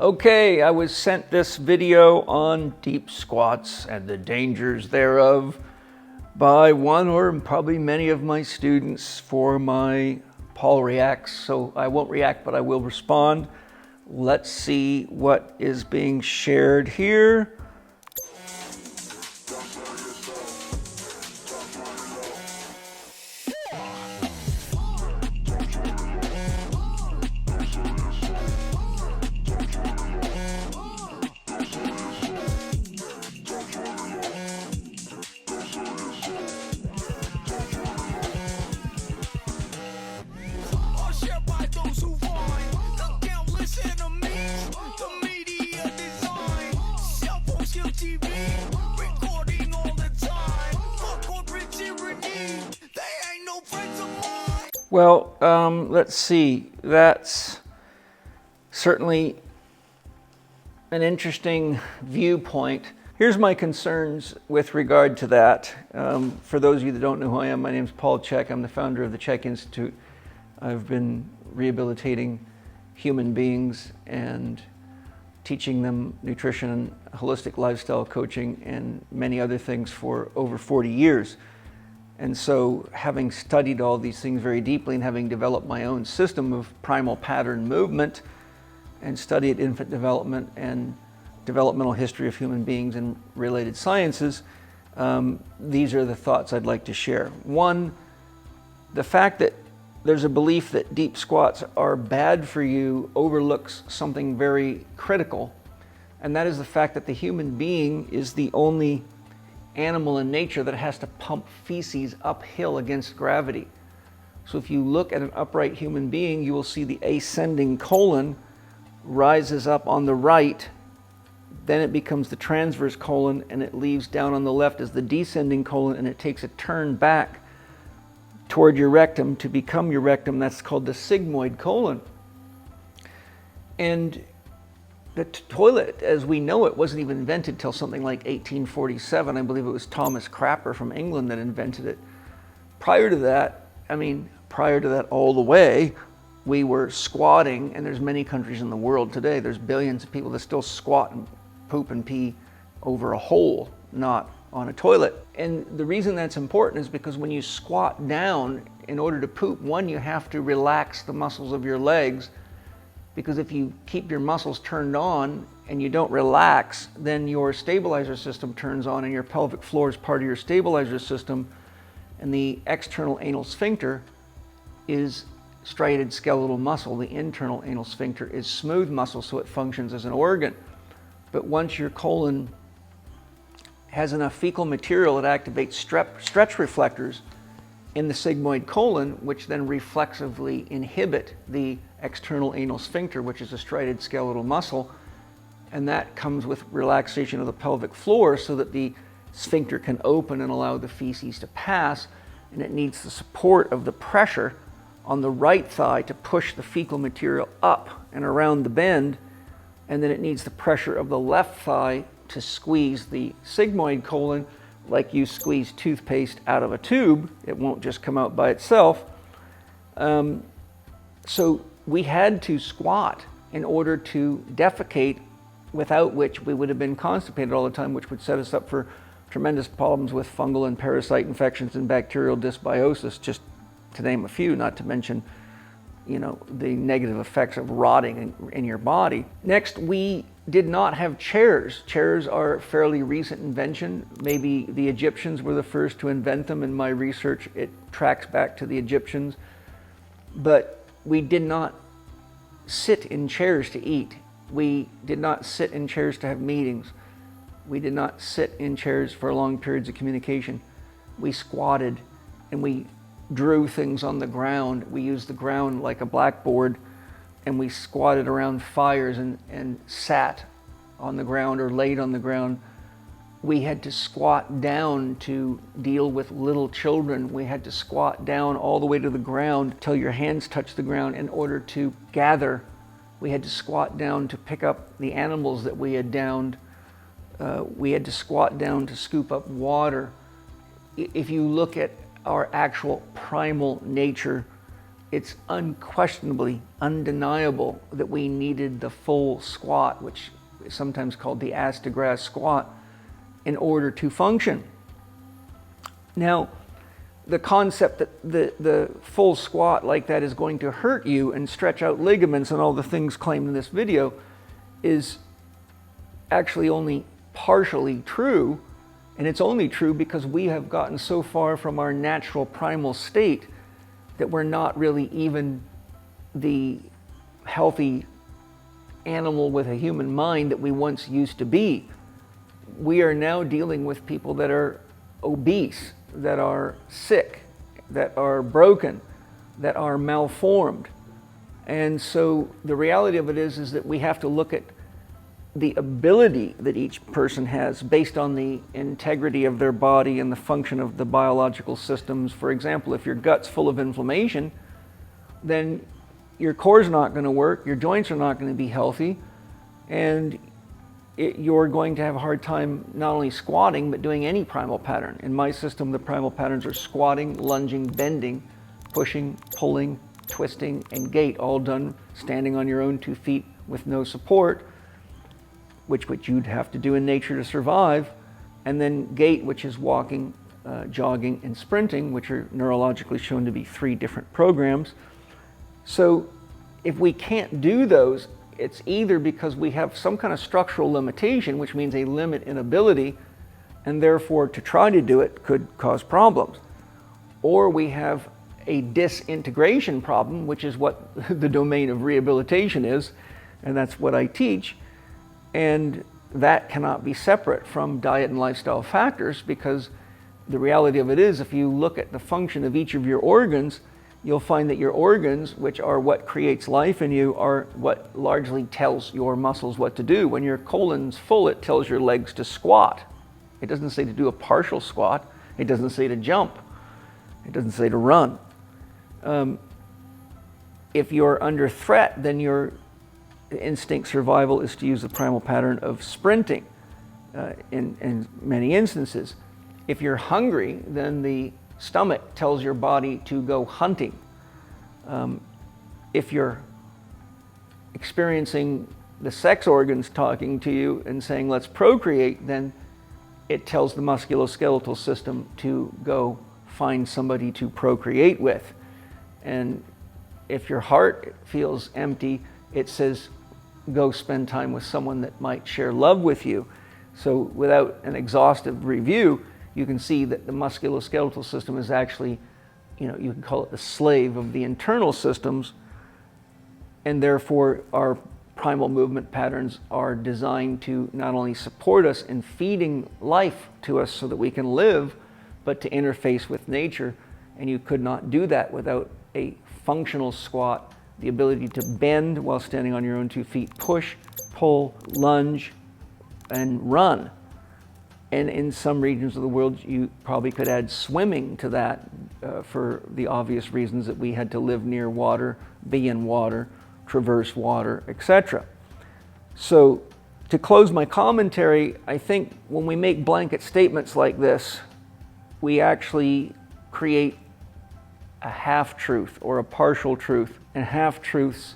Okay, I was sent this video on deep squats and the dangers thereof by one or probably many of my students for my Paul reacts. So I won't react, but I will respond. Let's see what is being shared here. Well, let's see. That's certainly an interesting viewpoint. Here's my concerns with regard to that. For those of you that don't know who I am, my name is Paul Chek. I'm the founder of the Chek Institute. I've been rehabilitating human beings and teaching them nutrition and holistic lifestyle coaching and many other things for over 40 years. And so having studied all these things very deeply and having developed my own system of primal pattern movement and studied infant development and developmental history of human beings and related sciences, these are the thoughts I'd like to share. One, the fact that there's a belief that deep squats are bad for you overlooks something very critical, and that is the fact that the human being is the only animal in nature that has to pump feces uphill against gravity. So if you look at an upright human being, you will see the ascending colon rises up on the right, then it becomes the transverse colon, and it leaves down on the left as the descending colon, and it takes a turn back toward your rectum to become your rectum. That's called the sigmoid colon. And the toilet, as we know it, wasn't even invented till something like 1847. I believe it was Thomas Crapper from England that invented it. Prior to that, all the way, we were squatting, and there's many countries in the world today, there's billions of people that still squat and poop and pee over a hole, not on a toilet. And the reason that's important is because when you squat down, in order to poop, one, you have to relax the muscles of your legs, because if you keep your muscles turned on and you don't relax, then your stabilizer system turns on, and your pelvic floor is part of your stabilizer system, and the external anal sphincter is striated skeletal muscle. The internal anal sphincter is smooth muscle, so it functions as an organ. But once your colon has enough fecal material, it activates stretch reflectors in the sigmoid colon, which then reflexively inhibit the external anal sphincter, which is a striated skeletal muscle, and that comes with relaxation of the pelvic floor so that the sphincter can open and allow the feces to pass, and it needs the support of the pressure on the right thigh to push the fecal material up and around the bend, and then it needs the pressure of the left thigh to squeeze the sigmoid colon like you squeeze toothpaste out of a tube. It won't just come out by itself. So we had to squat in order to defecate, without which we would have been constipated all the time, which would set us up for tremendous problems with fungal and parasite infections and bacterial dysbiosis, just to name a few, not to mention, the negative effects of rotting in your body. Next, we did not have chairs. Chairs are a fairly recent invention. Maybe the Egyptians were the first to invent them. In my research, it tracks back to the Egyptians. But we did not sit in chairs to eat. We did not sit in chairs to have meetings. We did not sit in chairs for long periods of communication. We squatted and we drew things on the ground. We used the ground like a blackboard, and we squatted around fires and sat on the ground or laid on the ground. We had to squat down to deal with little children. We had to squat down all the way to the ground till your hands touched the ground in order to gather. We had to squat down to pick up the animals that we had downed. We had to squat down to scoop up water. If you look at our actual primal nature, it's unquestionably undeniable that we needed the full squat, which is sometimes called the ass to grass squat, in order to function. Now, the concept that the full squat like that is going to hurt you and stretch out ligaments and all the things claimed in this video is actually only partially true. And it's only true because we have gotten so far from our natural primal state that we're not really even the healthy animal with a human mind that we once used to be. We are now dealing with people that are obese, that are sick, that are broken, that are malformed. And so the reality of it is that we have to look at the ability that each person has based on the integrity of their body and the function of the biological systems. For example, if your gut's full of inflammation, then your core's not going to work, your joints are not going to be healthy, and you're going to have a hard time not only squatting, but doing any primal pattern. In my system, the primal patterns are squatting, lunging, bending, pushing, pulling, twisting, and gait, all done standing on your own 2 feet with no support, which you'd have to do in nature to survive, and then gait, which is walking, jogging, and sprinting, which are neurologically shown to be 3 different programs. So if we can't do those, it's either because we have some kind of structural limitation, which means a limit in ability, and therefore to try to do it could cause problems, or we have a disintegration problem, which is what the domain of rehabilitation is, and that's what I teach. And that cannot be separate from diet and lifestyle factors, because the reality of it is, if you look at the function of each of your organs, you'll find that your organs, which are what creates life in you, are what largely tells your muscles what to do. When your colon's full, it tells your legs to squat. It doesn't say to do a partial squat. It doesn't say to jump. It doesn't say to run. If you're under threat, then your instinct survival is to use the primal pattern of sprinting in many instances. If you're hungry, then the stomach tells your body to go hunting. If you're experiencing the sex organs talking to you and saying, let's procreate, then it tells the musculoskeletal system to go find somebody to procreate with. And if your heart feels empty, it says, go spend time with someone that might share love with you. So without an exhaustive review, you can see that the musculoskeletal system is actually, you can call it the slave of the internal systems, and therefore our primal movement patterns are designed to not only support us in feeding life to us so that we can live, but to interface with nature. And you could not do that without a functional squat, the ability to bend while standing on your own 2 feet, push, pull, lunge, and run. And in some regions of the world, you probably could add swimming to that for the obvious reasons that we had to live near water, be in water, traverse water, etc. So to close my commentary, I think when we make blanket statements like this, we actually create a half-truth or a partial truth. And half-truths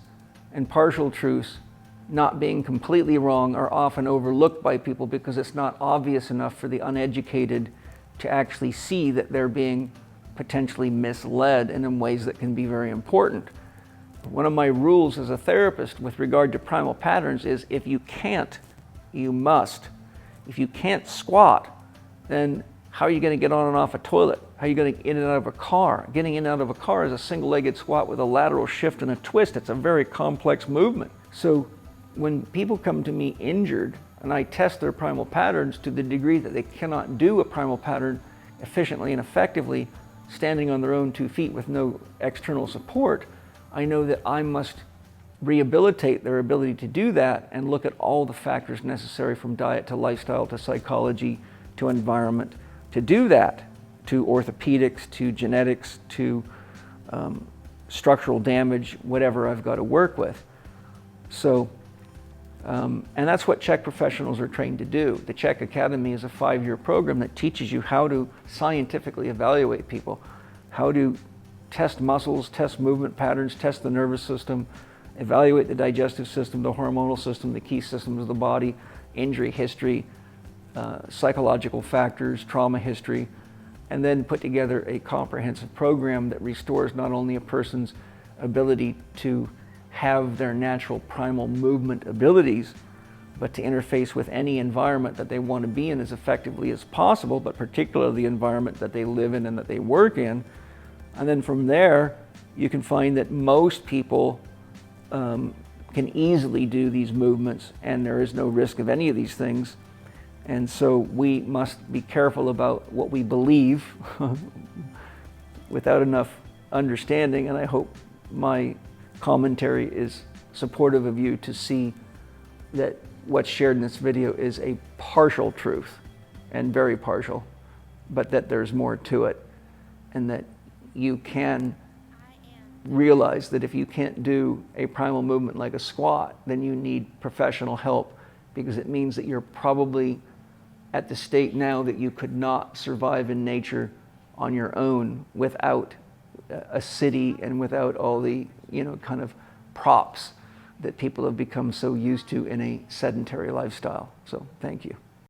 and partial truths, not being completely wrong, are often overlooked by people because it's not obvious enough for the uneducated to actually see that they're being potentially misled and in ways that can be very important. One of my rules as a therapist with regard to primal patterns is if you can't, you must. If you can't squat, then how are you going to get on and off a toilet? How are you going to get in and out of a car? Getting in and out of a car is a single-legged squat with a lateral shift and a twist. It's a very complex movement. So when people come to me injured and I test their primal patterns to the degree that they cannot do a primal pattern efficiently and effectively standing on their own 2 feet with no external support, I know that I must rehabilitate their ability to do that and look at all the factors necessary, from diet to lifestyle to psychology to environment, to do that, to orthopedics, to genetics, to structural damage, whatever I've got to work with. So, and that's what Czech professionals are trained to do. The Czech Academy is a 5-year program that teaches you how to scientifically evaluate people, how to test muscles, test movement patterns, test the nervous system, evaluate the digestive system, the hormonal system, the key systems of the body, injury history, psychological factors, trauma history, and then put together a comprehensive program that restores not only a person's ability to have their natural primal movement abilities, but to interface with any environment that they want to be in as effectively as possible, but particularly the environment that they live in and that they work in. And then from there, you can find that most people can easily do these movements, and there is no risk of any of these things. And so we must be careful about what we believe without enough understanding, and I hope my commentary is supportive of you to see that what's shared in this video is a partial truth, and very partial, but that there's more to it, and that you can realize that if you can't do a primal movement like a squat, then you need professional help, because it means that you're probably at the state now that you could not survive in nature on your own without a city and without all the, kind of props that people have become so used to in a sedentary lifestyle. So thank you.